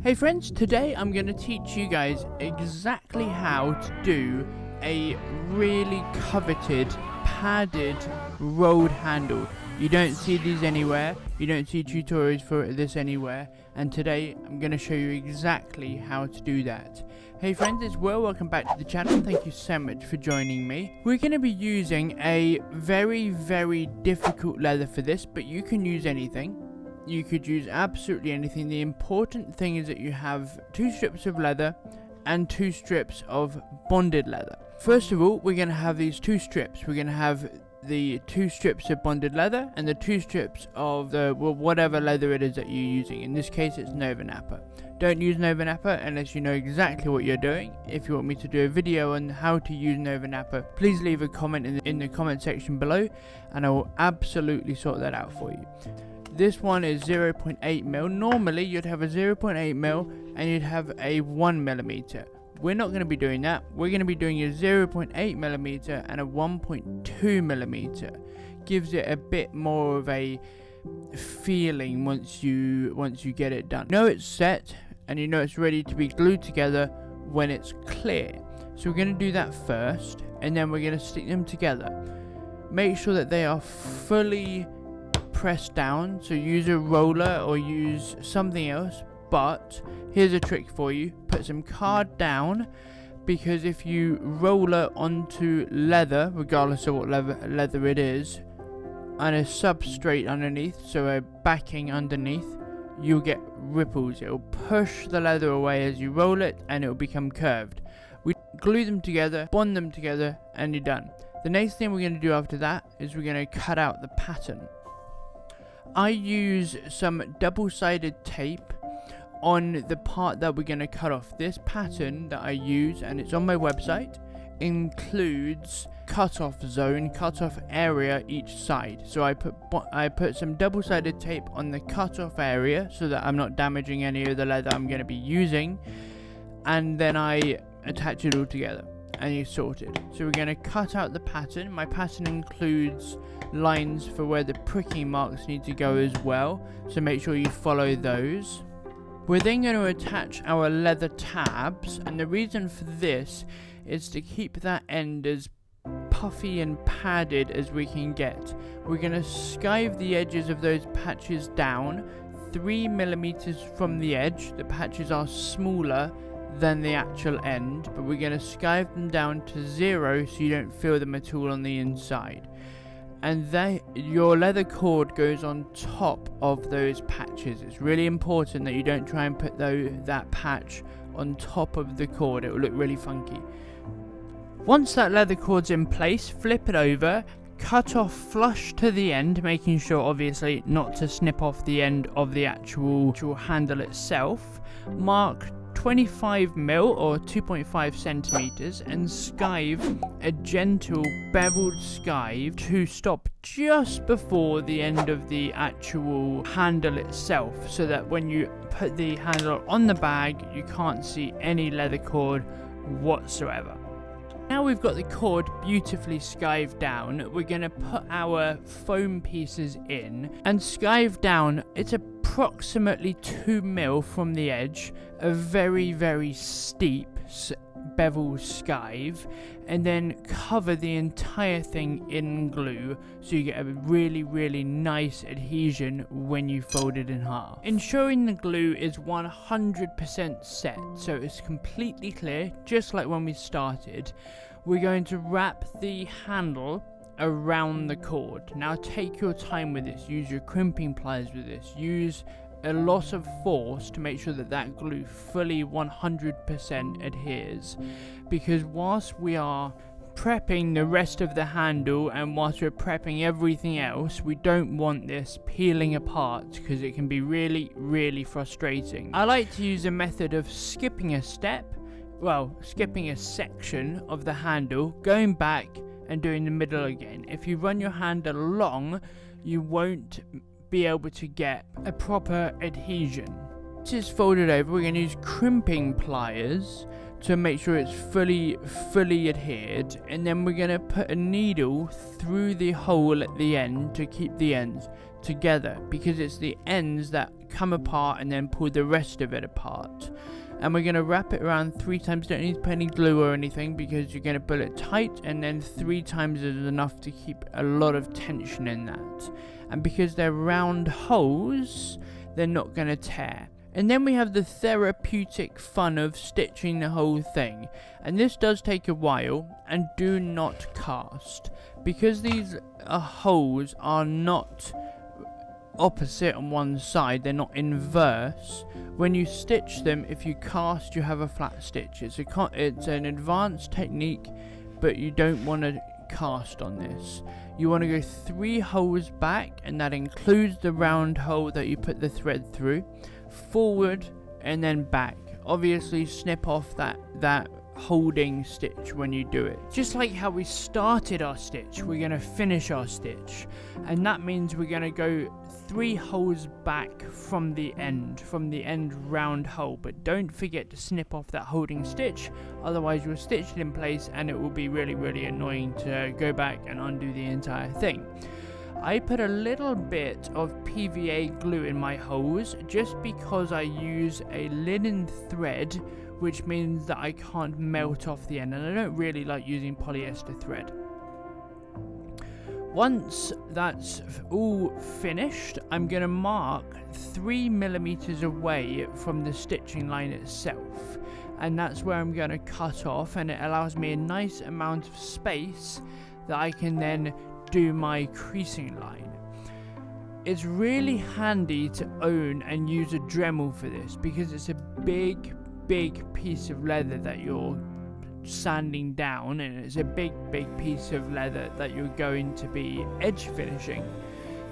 Hey friends, today I'm going to teach you guys exactly how to do a really coveted padded rolled handle. You don't see these anywhere, you don't see tutorials for this anywhere, and today I'm going to show you exactly how to do that. Hey friends, it's Will, welcome back to the channel, thank you so much for joining me. We're going to be using a very difficult leather for this, but you can use anything. You could use absolutely anything. The important thing is that you have 2 strips of leather and 2 strips of bonded leather. First of all, we're going to have these 2 strips. We're going to have the 2 strips of bonded leather and the 2 strips of the whatever leather it is that you're using. In this case, it's Nova Nappa. Don't use Nova Nappa unless you know exactly what you're doing. If you want me to do a video on how to use Nova Nappa, please leave a comment in the comment section below and I will absolutely sort that out for you. This one is 0.8mm. Normally you'd have a 0.8mm and you'd have a 1mm. We're not going to be doing that. We're going to be doing a 0.8mm and a 1.2mm. Gives it a bit more of a feeling once you get it done. You know it's set and you know it's ready to be glued together when it's clear. So we're going to do that first and then we're going to stick them together. Make sure that they are fully press down, so use a roller or use something else, but here's a trick for you. Put some card down, because if you roller onto leather, regardless of what leather it is, and a substrate underneath, so a backing underneath, you'll get ripples. It'll push the leather away as you roll it and it'll become curved. We glue them together, bond them together, and you're done. The next thing we're going to do after that is we're going to cut out the pattern. I use some double-sided tape on the part that we're going to cut off. This pattern that I use, and it's on my website, includes cut-off zone, cut-off area each side. So I put some double-sided tape on the cut-off area so that I'm not damaging any of the leather I'm going to be using, and then I attach it all together and you sort it. So we're going to cut out the pattern. My pattern includes lines for where the pricking marks need to go as well, so make sure you follow those. We're then going to attach our leather tabs, and the reason for this is to keep that end as puffy and padded as we can get. We're going to skive the edges of those patches down 3mm from the edge. The patches are smaller than the actual end, but we're going to skive them down to 0 so you don't feel them at all on the inside. And your leather cord goes on top of those patches. It's really important that you don't try and put that patch on top of the cord. It will look really funky. Once that leather cord's in place, flip it over, cut off flush to the end, making sure obviously not to snip off the end of the actual handle itself. Mark 25mm or 2.5 centimeters and skive a gentle beveled skive to stop just before the end of the actual handle itself, so that when you put the handle on the bag you can't see any leather cord whatsoever. Now we've got the cord beautifully skived down, we're going to put our foam pieces in and skive down. It's approximately 2mm from the edge, a very steep bevel skive, and then cover the entire thing in glue so you get a really nice adhesion when you fold it in half. Ensuring the glue is 100% set so it's completely clear, just like when we started, we're going to wrap the handle around the cord. Now take your time with this, use your crimping pliers with this, use a lot of force to make sure that glue fully 100% adheres, because whilst we are prepping the rest of the handle and whilst we're prepping everything else, we don't want this peeling apart because it can be really frustrating. I like to use a method of skipping a step, skipping a section of the handle, going back and doing the middle again. If you run your handle long, you won't be able to get a proper adhesion. This is folded over. We're going to use crimping pliers to make sure it's fully adhered, and then we're going to put a needle through the hole at the end to keep the ends. together, because it's the ends that come apart and then pull the rest of it apart. And we're going to wrap it around 3 times. Don't need to put any glue or anything, because you're going to pull it tight, and then 3 times is enough to keep a lot of tension in that. And because they're round holes, they're not going to tear. And then we have the therapeutic fun of stitching the whole thing. And this does take a while, and do not cast. Because these holes are not opposite on one side, they're not inverse. When you stitch them, if you cast, you have a flat stitch. It's an advanced technique, but you don't want to cast on this. You want to go 3 holes back, and that includes the round hole that you put the thread through, forward and then back. Obviously snip off that holding stitch when you do it. Just like how we started our stitch, we're going to finish our stitch, and that means we're going to go 3 holes back from the end round hole. But don't forget to snip off that holding stitch, otherwise you'll stitch it in place and it will be really annoying to go back and undo the entire thing. I put a little bit of PVA glue in my holes just because I use a linen thread, which means that I can't melt off the end, and I don't really like using polyester thread. Once that's all finished, I'm going to mark 3 millimeters away from the stitching line itself, and that's where I'm going to cut off, and it allows me a nice amount of space that I can then do my creasing line. It's really handy to own and use a Dremel for this, because it's a big piece of leather that you're sanding down, and it's a big piece of leather that you're going to be edge finishing.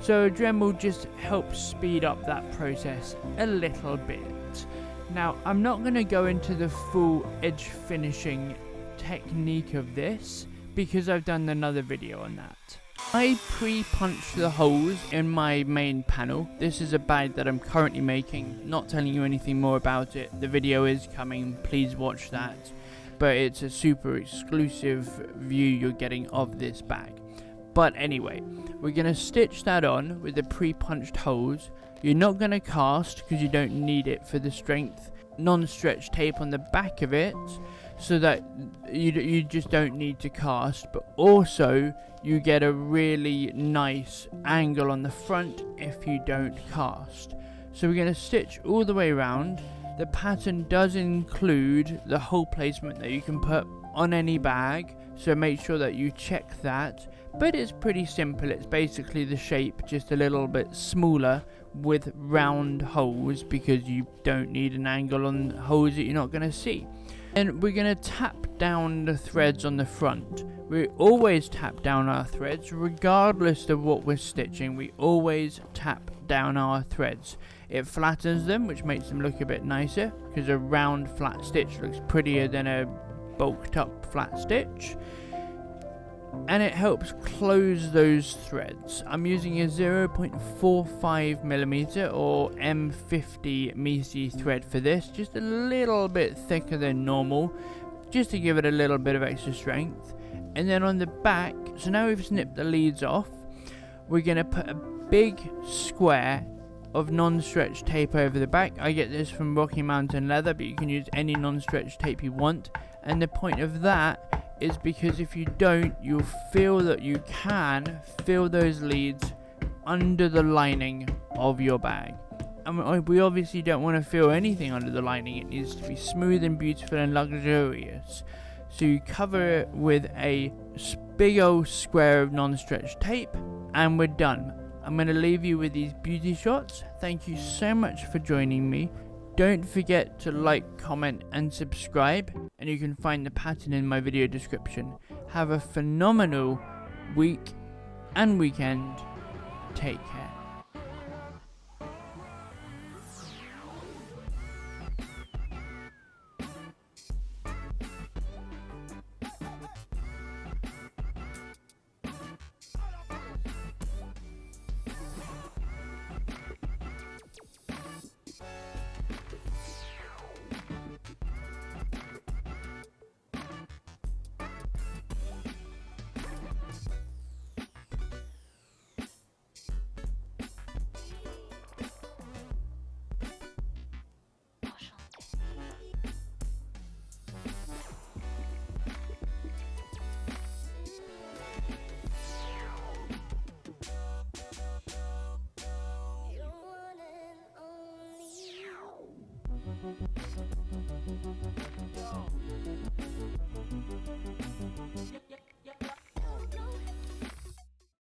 So Dremel just helps speed up that process a little bit. Now, I'm not going to go into the full edge finishing technique of this, because I've done another video on that. I pre-punched the holes in my main panel. This is a bag that I'm currently making, not telling you anything more about it. The video is coming, please watch that. But it's a super exclusive view you're getting of this bag. But anyway, we're going to stitch that on with the pre-punched holes. You're not going to cast because you don't need it for the strength. Non-stretch tape on the back of it, so that you just don't need to cast, but also you get a really nice angle on the front if you don't cast. So we're going to stitch all the way around. The pattern does include the hole placement that you can put on any bag, so make sure that you check that. But it's pretty simple. It's basically the shape, just a little bit smaller with round holes, because you don't need an angle on holes that you're not going to see. And we're going to tap down the threads on the front. We always tap down our threads regardless of what we're stitching. We always tap down our threads. It flattens them, which makes them look a bit nicer, because a round flat stitch looks prettier than a bulked up flat stitch. And it helps close those threads. I'm using a 0.45mm or M50 Misi thread for this, just a little bit thicker than normal, just to give it a little bit of extra strength. And then on the back, so now we've snipped the leads off, we're going to put a big square of non-stretch tape over the back. I get this from Rocky Mountain Leather, but you can use any non-stretch tape you want. And the point of that is because if you don't, you'll feel that you can feel those leads under the lining of your bag. And we obviously don't want to feel anything under the lining. It needs to be smooth and beautiful and luxurious. So you cover it with a big old square of non-stretch tape, and we're done. I'm going to leave you with these beauty shots. Thank you so much for joining me. Don't forget to like, comment and subscribe, and you can find the pattern in my video description. Have a phenomenal week and weekend. Take care.